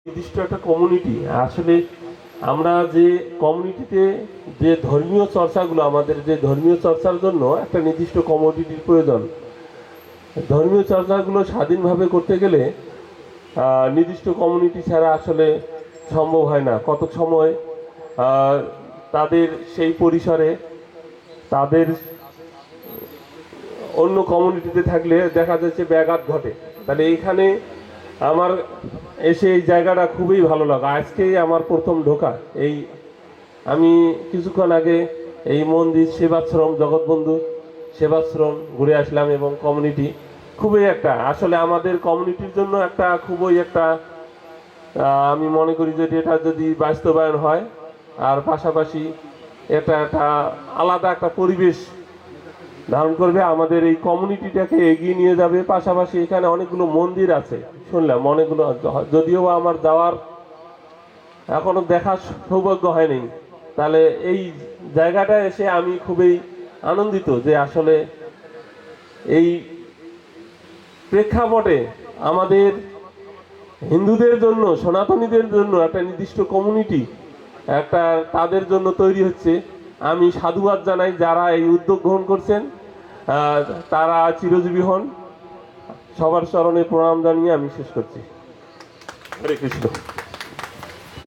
নির্দিষ্ট একটা কমিউনিটি আসলে আমরা যে কমিউনিটিতে যে ধর্মীয় চর্চাগুলো আমাদের যে ধর্মীয় চর্চার জন্য একটা নির্দিষ্ট কমিউনিটির প্রয়োজন। ধর্মীয় চর্চাগুলো স্বাধীনভাবে করতে গেলে নির্দিষ্ট কমিউনিটি ছাড়া আসলে সম্ভব হয় না। কতক সময় তাদের সেই পরিসরে তাদের অন্য কমিউনিটিতে থাকলে দেখা যাচ্ছে ব্যাঘাত ঘটে। তাহলে এইখানে আমার এসে এই জায়গাটা খুবই ভালো লাগে। আজকেই আমার প্রথম ঢোকা। আমি কিছুক্ষণ আগে এই মন্দির সেবাশ্রম জগৎবন্ধু সেবাশ্রম ঘুরে আসলাম এবং কমিউনিটি খুবই একটা আসলে আমাদের কমিউনিটির জন্য একটা খুবই একটা আমি মনে করি যে এটা যদি বাস্তবায়ন হয় আর পাশাপাশি এটা একটা আলাদা একটা পরিবেশ ধারণ করবে, আমাদের এই কমিউনিটিটাকে এগিয়ে নিয়ে যাবে। পাশাপাশি এখানে অনেকগুলো মন্দির আছে শুনলাম, অনেকগুলো, যদিও আমার যাওয়ার এখনো দেখার সৌভাগ্য হয়নি। তাহলে এই জায়গাটা এসে আমি খুবই আনন্দিত যে আসলে এই প্রেক্ষাপটে আমাদের হিন্দুদের জন্য সনাতনীদের জন্য একটা নির্দিষ্ট কমিউনিটি একটা তাদের জন্য তৈরি হচ্ছে। আমি সাধুবাদ জানাই যারা এই উদ্যোগ গ্রহণ করছেন, তারা চিরজীবী হন। সবার চরণে প্রণাম জানিয়ে আমি শেষ করছি। হরে কৃষ্ণ।